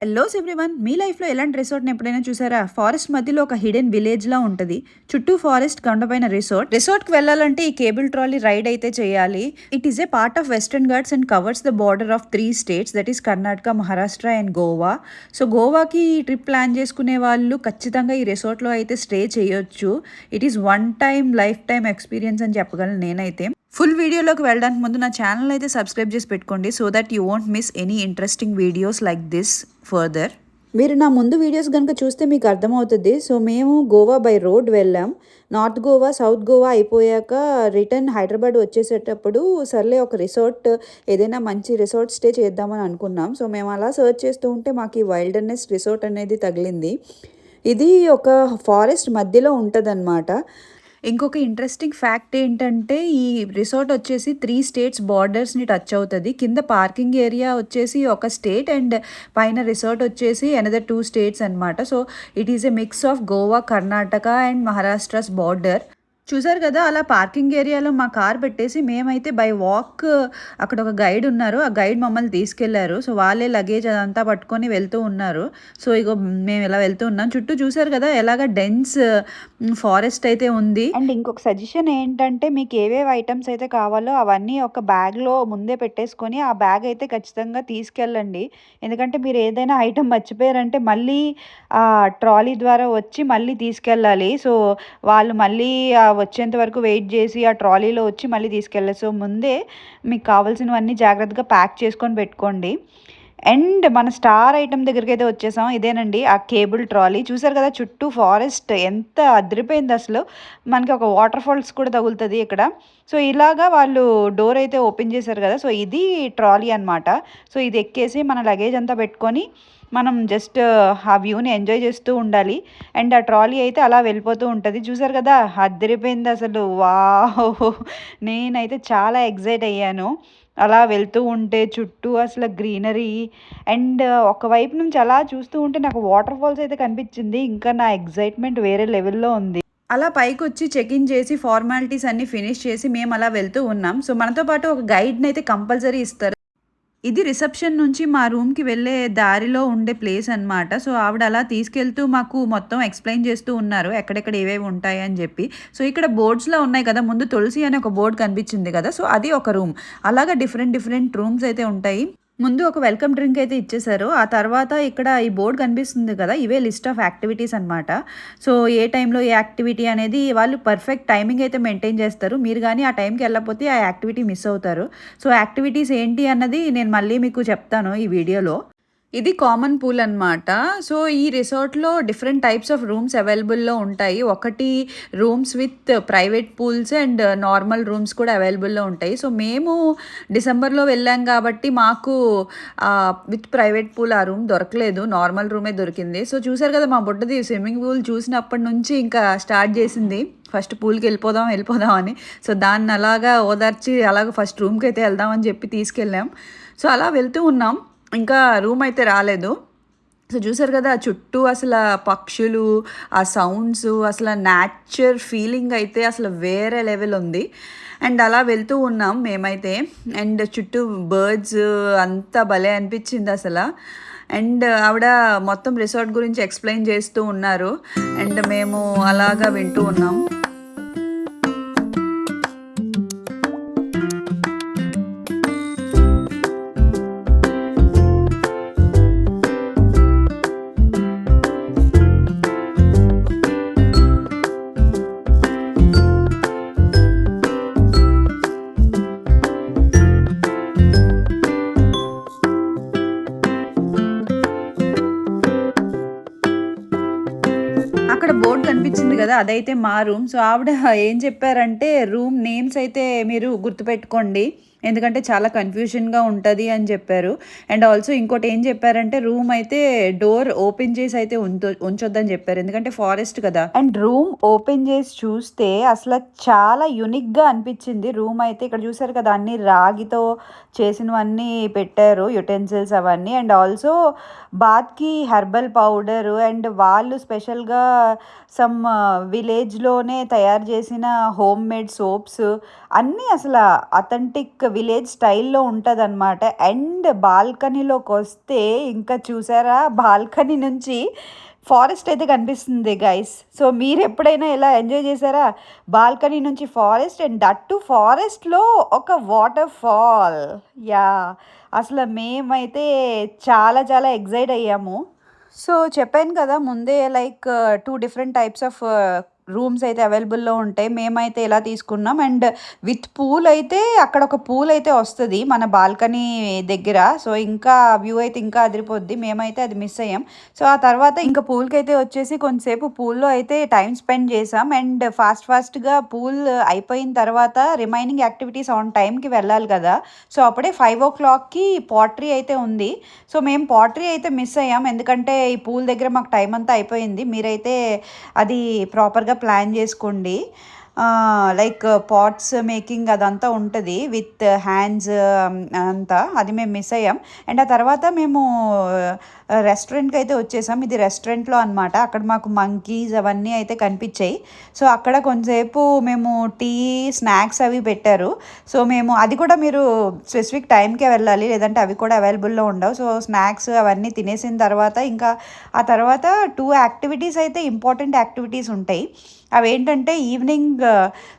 Hellos everyone, మీ లైఫ్లో ఎలాంటి రిసార్ట్ని ఎప్పుడైనా చూసారా? ఫారెస్ట్ మధ్యలో ఒక హిడెన్ విలేజ్లా ఉంటుంది. చుట్టూ ఫారెస్ట్, కొండపైన రిసార్ట్కి వెళ్ళాలంటే ఈ కేబుల్ ట్రాలీ రైడ్ అయితే చేయాలి. It is a part of western Ghats and covers the border of 3 states, that is Karnataka, Maharashtra and Goa. So గోవాకి ట్రిప్ ప్లాన్ చేసుకునే వాళ్ళు ఖచ్చితంగా ఈ రిసార్ట్లో అయితే స్టే చేయొచ్చు. It is one time life time experience అని చెప్పగలను నేనైతే. ఫుల్ వీడియోలోకి వెళ్ళడానికి ముందు నా ఛానల్ అయితే సబ్స్క్రైబ్ చేసి పెట్టుకోండి, so that you won't miss any interesting videos like this further. మీరు నా ముందు వీడియోస్ కనుక చూస్తే మీకు అర్థమవుతుంది. సో మేము గోవా బై రోడ్ వెళ్ళాం. నార్త్ గోవా, సౌత్ గోవా అయిపోయాక రిటర్న్ హైదరాబాద్ వచ్చేసేటప్పుడు సర్లే ఒక రిసార్ట్, ఏదైనా మంచి రిసార్ట్ స్టే చేద్దామని అనుకున్నాం. సో మేము అలా సర్చ్ చేస్తూ ఉంటే మాకు ఈ వైల్డర్నెస్ రిసార్ట్ అనేది తగిలింది. ఇది ఒక ఫారెస్ట్ మధ్యలో ఉంటుందన్నమాట. ఇంకొక ఇంట్రెస్టింగ్ ఫ్యాక్ట్ ఏంటంటే ఈ రిసార్ట్ వచ్చేసి 3 states బార్డర్స్ని టచ్ అవుతుంది. కింద పార్కింగ్ ఏరియా వచ్చేసి ఒక స్టేట్ అండ్ పైన రిసార్ట్ వచ్చేసి అనదర్ 2 states అనమాట. So it is a mix of Goa, Karnataka and Maharashtra's border. చూసారు కదా, అలా పార్కింగ్ ఏరియాలో మా కార్ పెట్టేసి మేమైతే బై వాక్, అక్కడ ఒక గైడ్ ఉన్నారు, ఆ గైడ్ మమ్మల్ని తీసుకెళ్లారు. సో వాళ్ళే లగేజ్ అదంతా పట్టుకొని వెళ్తూ ఉన్నారు. సో ఇగో మేము ఇలా వెళ్తూ ఉన్నాం. చుట్టూ చూసారు కదా ఎలాగ డెన్స్ ఫారెస్ట్ అయితే ఉంది. అండ్ ఇంకొక సజెషన్ ఏంటంటే, మీకు ఏవేవి ఐటమ్స్ అయితే కావాలో అవన్నీ ఒక బ్యాగ్లో ముందే పెట్టేసుకొని ఆ బ్యాగ్ అయితే ఖచ్చితంగా తీసుకెళ్ళండి. ఎందుకంటే మీరు ఏదైనా ఐటమ్ మర్చిపోయారంటే మళ్ళీ ఆ ట్రాలీ ద్వారా వచ్చి మళ్ళీ తీసుకెళ్ళాలి. సో వాళ్ళు మళ్ళీ వచ్చేంత వరకు వెయిట్ చేసి ఆ ట్రాలీలో వచ్చి మళ్ళీ తీసుకెళ్ళాలి. సో ముందే మీకు కావాల్సినవన్నీ జాగ్రత్తగా ప్యాక్ చేసుకొని పెట్టుకోండి. అండ్ మన స్టార్ ఐటమ్ దగ్గరికి అయితే వచ్చేసాం. ఇదేనండి ఆ కేబుల్ ట్రాలీ. చూసారు కదా చుట్టూ ఫారెస్ట్ ఎంత అదిరిపోయింది అసలు. మనకి ఒక వాటర్ ఫాల్స్ కూడా తగులుతుంది ఇక్కడ. సో ఇలాగా వాళ్ళు డోర్ అయితే ఓపెన్ చేశారు కదా. సో ఇది ట్రాలీ అనమాట. సో ఇది ఎక్కేసి మన లగేజ్ అంతా పెట్టుకొని మనం జస్ట్ ఆ వ్యూని ఎంజాయ్ చేస్తూ ఉండాలి. అండ్ ఆ ట్రాలీ అయితే అలా వెళ్ళిపోతూ ఉంటుంది. చూసారు కదా అదిరిపోయింది అసలు. వావ్, నేనైతే చాలా ఎగ్జైట్ అయ్యాను అలా వెళ్తూ ఉంటే. చుట్టూ అసలు గ్రీనరీ అండ్ ఒకవైపు నుంచి అలా చూస్తూ ఉంటే నాకు వాటర్ ఫాల్స్ అయితే కనిపించింది. ఇంకా నా ఎగ్జైట్మెంట్ వేరే లెవెల్లో ఉంది. అలా పైకి వచ్చి చెక్ ఇన్ చేసి ఫార్మాలిటీస్ అన్ని ఫినిష్ చేసి మేము అలా వెళ్తూ ఉన్నాం. సో మనతో పాటు ఒక గైడ్ని అయితే కంపల్సరీ ఇస్తారు. ఇది రిసెప్షన్ నుంచి మా రూమ్కి వెళ్ళే దారిలో ఉండే ప్లేస్ అనమాట. సో ఆవిడ అలా తీసుకెళ్తూ మాకు మొత్తం ఎక్స్ప్లెయిన్ చేస్తూ ఉన్నారు ఎక్కడెక్కడ ఏవేవి ఉంటాయి అని చెప్పి. సో ఇక్కడ బోర్డ్స్లో ఉన్నాయి కదా, ముందు తులసి అనే ఒక బోర్డు కనిపించింది కదా, సో అది ఒక రూమ్. అలాగా డిఫరెంట్ డిఫరెంట్ రూమ్స్ అయితే ఉంటాయి. ముందు ఒక వెల్కమ్ డ్రింక్ అయితే ఇచ్చేసారు. ఆ తర్వాత ఇక్కడ ఈ బోర్డ్ కనిపిస్తుంది కదా, ఇవే లిస్ట్ ఆఫ్ యాక్టివిటీస్ అనమాట. సో ఏ టైంలో ఏ యాక్టివిటీ అనేది వాళ్ళు పర్ఫెక్ట్ టైమింగ్ అయితే మెయింటైన్ చేస్తారు. మీరు కానీ ఆ టైంకి వెళ్ళకపోతే ఆ యాక్టివిటీ మిస్ అవుతారు. సో యాక్టివిటీస్ ఏంటి అన్నది నేను మళ్ళీ మీకు చెప్తాను ఈ వీడియోలో. ఇది కామన్ పూల్ అనమాట. సో ఈ రిసార్ట్లో డిఫరెంట్ టైప్స్ ఆఫ్ రూమ్స్ అవైలబుల్లో ఉంటాయి. ఒకటి rooms with private pools and normal rooms కూడా అవైలబుల్లో ఉంటాయి. సో మేము డిసెంబర్లో వెళ్ళాం కాబట్టి మాకు విత్ ప్రైవేట్ పూల్ ఆ రూమ్ దొరకలేదు, నార్మల్ రూమే దొరికింది. సో చూసారు కదా మా బుడ్డది స్విమ్మింగ్ పూల్ చూసినప్పటి నుంచి ఇంకా స్టార్ట్ చేసింది ఫస్ట్ పూల్కి వెళ్ళిపోదాం వెళ్ళిపోదాం అని. సో దాన్ని అలాగా ఓదార్చి అలాగ ఫస్ట్ రూమ్కి అయితే వెళ్దామని చెప్పి తీసుకెళ్ళాం. సో అలా వెళ్తూ ఉన్నాం, ఇంకా రూమ్ అయితే రాలేదు. సో చూసారు కదా చుట్టూ అసలు పక్షులు, ఆ సౌండ్స్, అసలు నేచర్ ఫీలింగ్ అయితే అసలు వేరే లెవెల్ ఉంది. అండ్ అలా వెళ్తూ ఉన్నాం మేమైతే. అండ్ చుట్టూ బర్డ్స్ అంతా భలే అనిపించింది అసలు. అండ్ ఆవిడ మొత్తం రిసార్ట్ గురించి ఎక్స్ప్లెయిన్ చేస్తూ ఉన్నారు అండ్ మేము అలాగా వింటూ ఉన్నాం. అక్కడ బోర్డ్ కనిపించింది కదా, అదైతే మా రూమ్. సో ఆవిడ ఏం చెప్పారంటే, రూమ్ నేమ్స్ అయితే మీరు గుర్తుపెట్టుకోండి ఎందుకంటే చాలా కన్ఫ్యూజన్గా ఉంటుంది అని చెప్పారు. అండ్ ఆల్సో ఇంకోటి ఏం చెప్పారంటే, రూమ్ అయితే డోర్ ఓపెన్ చేసి అయితే ఉంచొద్దని చెప్పారు, ఎందుకంటే ఫారెస్ట్ కదా. అండ్ రూమ్ ఓపెన్ చేసి చూస్తే అసలు చాలా యునిక్గా అనిపించింది రూమ్ అయితే. ఇక్కడ చూసారు కదా అన్ని రాగితో చేసినవన్నీ పెట్టారు, యుటెన్సిల్స్ అవన్నీ. అండ్ ఆల్సో బాత్కి హెర్బల్ పౌడరు అండ్ వాళ్ళు స్పెషల్గా సమ్ విలేజ్లోనే తయారు చేసిన హోమ్ మేడ్ సోప్స్ అన్నీ అసలు అథెంటిక్ విలేజ్ స్టైల్‌లో ఉంటదనమాట. అండ్ బాల్కనీలోకి వస్తే ఇంకా చూసారా, బాల్కనీ నుంచి ఫారెస్ట్ అయితే కనిపిస్తుంది గైస్. సో మీరెప్పుడైనా ఇలా ఎంజాయ్ చేశారా? బాల్కనీ నుంచి ఫారెస్ట్ అండ్ దట్ టు ఫారెస్ట్‌లో ఒక వాటర్ ఫాల్. యాహ్! అసలు మేమైతే చాలా చాలా ఎక్సైట్ అయ్యాము. సో చెప్పాను కదా ముందే, like 2 different types of rooms అయితే అవైలబుల్‌లో ఉంటాయి. మేమైతే ఇలా తీసుకున్నాం. అండ్ విత్ పూల్ అయితే అక్కడ ఒక పూల్ అయితే వస్తది మన బాల్కనీ దగ్గర. సో ఇంకా వ్యూ అయితే ఇంకా అదిరిపోద్ది. మేమైతే అది మిస్ అయ్యాం. సో ఆ తర్వాత ఇంకా పూల్‌కైతే వచ్చేసి కొంతసేపు పూల్‌లో అయితే టైమ్ స్పెండ్ చేసాం. అండ్ ఫాస్ట్‌గా పూల్ అయిపోయిన తర్వాత రిమైనింగ్ యాక్టివిటీస్ ఆన్ టైమ్‌కి వెళ్ళాలి కదా! సో అప్పుడే 5:00కి పాటరీ అయితే ఉంది. సో మేము పాటరీ అయితే మిస్ అయ్యాం. ఎందుకంటే ఈ పూల్ దగ్గర మాకు టైం అంతా అయిపోయింది. మీరైతే అది ప్రాపర్‌గా ప్లాన్ చేసుకోండి. లైక్ పాట్స్ మేకింగ్ అదంతా ఉంటది. విత్ హ్యాండ్స్ అంతా. అది మేము మిస్ అయ్యాం. అండ్ ఆ తర్వాత మేము రెస్టారెంట్‌కైతే వచ్చేసాం. ఇది రెస్టారెంట్‌లో అనమాట. అక్కడ మాకు మంకీస్ అవన్నీ అయితే కనిపించాయి. సో అక్కడ కొంతసేపు మేము టీ, స్నాక్స్ అవి పెట్టారు. సో మేము అది కూడా మీరు స్పెసిఫిక్ టైంకే వెళ్ళాలి. లేదంటే అవి కూడా అవైలబుల్‌లో ఉండవు. సో స్నాక్స్ అవన్నీ తినేసిన తర్వాత ఇంకా ఆ తర్వాత 2 యాక్టివిటీస్ అయితే ఇంపార్టెంట్ యాక్టివిటీస్ ఉంటాయి. అవేంటంటే evening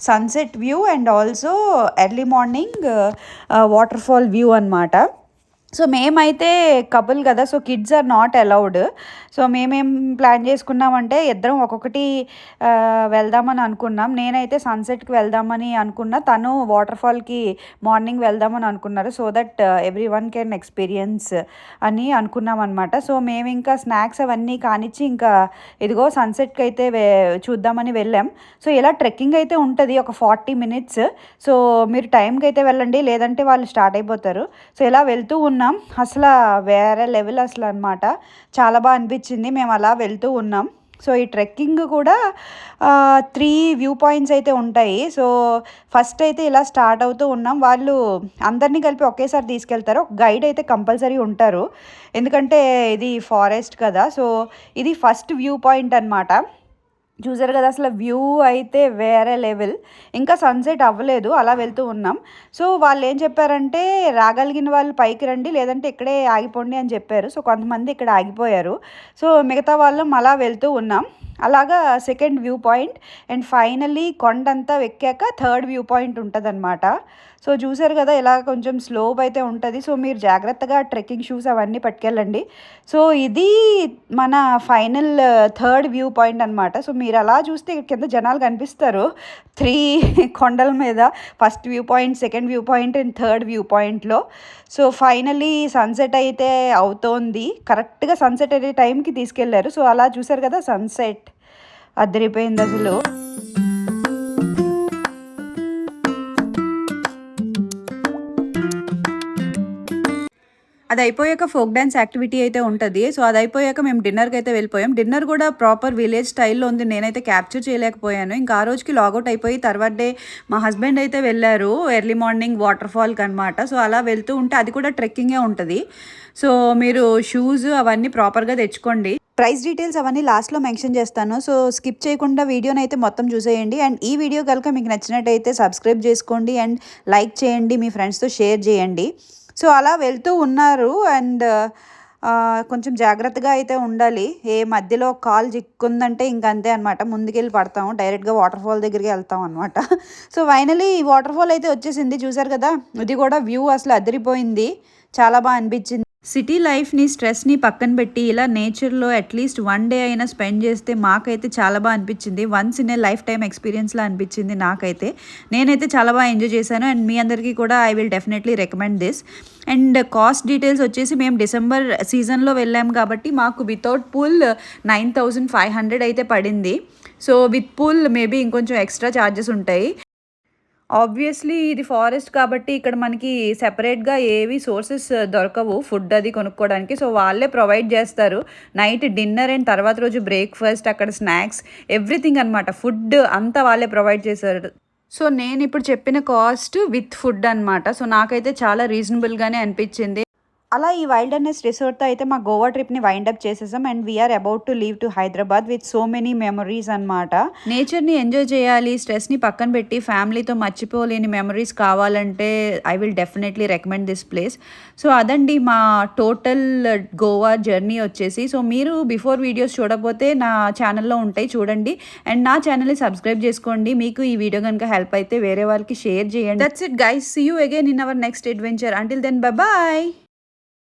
sunset view and also early morning waterfall view అనమాట. సో మేమైతే కపుల్ కదా! So kids are not allowed. So మేమేం ప్లాన్ చేసుకున్నామంటే ఇద్దరం ఒక్కొక్కటి వెళ్దామని అనుకున్నాం. నేనైతే సన్సెట్‌కి వెళ్దామని అనుకున్నా. తను వాటర్ ఫాల్‌కి మార్నింగ్ వెళ్దామని అనుకున్నారు. So that everyone can experience అని అనుకున్నామనమాట. సో మేమింకా స్నాక్స్ అవన్నీ కానిచ్చి ఇంకా ఇదిగో సన్సెట్‌కి అయితే చూద్దామని వెళ్ళాం. సో ఇలా ట్రెక్కింగ్ అయితే ఉంటది ఒక 40 మినిట్స్. సో మీరు టైంకి అయితే వెళ్ళండి. లేదంటే వాళ్ళు స్టార్ట్ అయిపోతారు. సో ఇలా వెళ్తూ ఉన్నాం. అసల వేరే లెవెల్ అసలనమాట. చాలా బా అనిపించింది. మేము అలా వెళ్తూ ఉన్నాం. సో ఈ ట్రెక్కింగ్ కూడా 3 వ్యూ పాయింట్స్ అయితే ఉంటాయి. సో ఫస్ట్ అయితే ఇలా స్టార్ట్ అవుతూ ఉన్నాం. వాళ్ళు అందరినీ కలిపి ఒకేసారి తీసుకెళ్తారు. ఒక గైడ్ అయితే కంపల్సరీ ఉంటారు. ఎందుకంటే ఇది ఫారెస్ట్ కదా! సో ఇది ఫస్ట్ వ్యూ పాయింట్ అనమాట. చూసారు కదా! అసలు వ్యూ అయితే వేరే లెవెల్. ఇంకా సన్సెట్ అవ్వలేదు. అలా వెళ్తూ ఉన్నాం. సో వాళ్ళేం చెప్పారంటే రాగలిగిన వాళ్ళు పైకి రండి, లేదంటే ఇక్కడే ఆగిపోండి అని చెప్పారు. సో కొంతమంది ఇక్కడ ఆగిపోయారు. సో మిగతా వాళ్ళం అలా వెళ్తూ ఉన్నాం. అలాగా second view point and finally కొండంతా ఎక్కాక థర్డ్ వ్యూ పాయింట్ ఉంటదనమాట. సో చూసారు కదా! ఇలా కొంచెం స్లోప్ అయితే ఉంటది. సో మీరు జాగ్రత్తగా ట్రెక్కింగ్ షూస్ అవన్నీ పట్టుకెళ్ళండి. సో ఇది మన ఫైనల్ థర్డ్ వ్యూ పాయింట్ అనమాట. సో మీరు అలా చూస్తే కింద జనాలు కనిపిస్తారు. 3 కొండల మీద first view point, second view point and third view పాయింట్‌లో. సో ఫైనల్లీ సన్సెట్ అయితే అవుతోంది. కరెక్ట్‌గా సన్సెట్ అయ్యే టైంకి తీసుకెళ్లారు. సో అలా చూసారు కదా! సన్సెట్ అదిరిపోయిందసలు. అది అయిపోయాక ఫోక్ డాన్స్ యాక్టివిటీ అయితే ఉంటది. సో అది అయిపోయాక మేము డిన్నర్‌కి అయితే వెళ్ళిపోయాం. డిన్నర్ కూడా ప్రాపర్ విలేజ్ స్టైల్‌లో ఉంది. నేనైతే క్యాప్చర్ చేయలేకపోయాను. ఇంకా ఆ రోజుకి లాగౌట్ అయిపోయి తర్వాత డే మా హస్బెండ్ అయితే వెళ్లారు ఎర్లీ మార్నింగ్ వాటర్ ఫాల్‌కి అనమాట. సో అలా వెళ్తూ ఉంటే అది కూడా ట్రెక్కింగే ఉంటది. సో మీరు షూస్ అవన్నీ ప్రాపర్‌గా తెచ్చుకోండి. ప్రైస్ డీటెయిల్స్ అవన్నీ లాస్ట్‌లో మెన్షన్ చేస్తాను. సో స్కిప్ చేయకుండా వీడియోని అయితే మొత్తం చూసేయండి. అండ్ ఈ వీడియో కనుక మీకు నచ్చినట్టయితే సబ్స్క్రైబ్ చేసుకోండి అండ్ లైక్ చేయండి. మీ ఫ్రెండ్స్‌తో షేర్ చేయండి. సో అలా వెళ్తూ ఉన్నారు. అండ్ కొంచెం జాగ్రత్తగా అయితే ఉండాలి. ఏ మధ్యలో కాలు చిక్కుందంటే ఇంకంతే అనమాట. ముందుకెళ్ళి పడతాము. డైరెక్ట్‌గా వాటర్ ఫాల్ దగ్గరికి వెళ్తాం అనమాట. సో ఫైనల్లీ ఈ వాటర్ ఫాల్ అయితే వచ్చేసింది. చూసారు కదా! ఇది కూడా వ్యూ అసలు అదిరిపోయింది. చాలా బా అనిపించింది. సిటీ లైఫ్‌ని, స్ట్రెస్‌ని పక్కన పెట్టి ఇలా నేచర్‌లో అట్‌లీస్ట్ 1 డే అయినా స్పెండ్ చేస్తే మాకైతే చాలా బా అనిపించింది. Once in a lifetime ఎక్స్‌పీరియన్స్‌లా అనిపించింది నాకైతే. నేనైతే చాలా బా ఎంజాయ్ చేశాను. అండ్ మీ అందరికీ కూడా I will definitely recommend this. And cost details వచ్చేసి మేము డిసెంబర్ సీజన్‌లో వెళ్ళాము కాబట్టి మాకు వితౌట్ పూల్ 9500 అయితే పడింది. సో విత్ పూల్ మేబీ ఇంకొంచెం ఎక్స్ట్రా ఛార్జెస్ ఉంటాయి. ఆబ్వియస్లీ ఇది ఫారెస్ట్ కాబట్టి ఇక్కడ మనకి సెపరేట్‌గా ఏవి సోర్సెస్ దొరకవు ఫుడ్ అది కొనుక్కోవడానికి. సో వాళ్ళే ప్రొవైడ్ చేస్తారు. నైట్ డిన్నర్ అండ్ తర్వాత రోజు బ్రేక్‌ఫాస్ట్, అక్కడ స్నాక్స్, ఎవ్రీథింగ్ అనమాట. ఫుడ్ అంతా వాళ్ళే ప్రొవైడ్ చేశారు. సో నేనిప్పుడు చెప్పిన కాస్ట్ విత్ ఫుడ్ అనమాట. సో నాకైతే చాలా రీజనబుల్‌గానే అనిపించింది. అలా ఈ వైల్డర్నెస్ రిసార్ట్‌తో అయితే మా గోవా ట్రిప్‌ని వైండ్ అప్ చేసేసాం. And we are about to leave to Hyderabad with so many memories అనమాట. నేచర్‌ని ఎంజాయ్ చేయాలి, స్ట్రెస్‌ని పక్కన పెట్టి ఫ్యామిలీతో మర్చిపోలేని మెమరీస్ కావాలంటే I will definitely recommend this place. So అదండి మా టోటల్ గోవా జర్నీ వచ్చేసి. సో మీరు బిఫోర్ వీడియోస్ చూడకపోతే నా ఛానల్‌లో ఉంటాయి చూడండి. అండ్ నా ఛానల్‌ని సబ్స్క్రైబ్ చేసుకోండి. మీకు ఈ వీడియో గనుక హెల్ప్ అయితే వేరే వాళ్ళకి షేర్ చేయండి. That's it guys. See you again in our next adventure. Until then bye bye.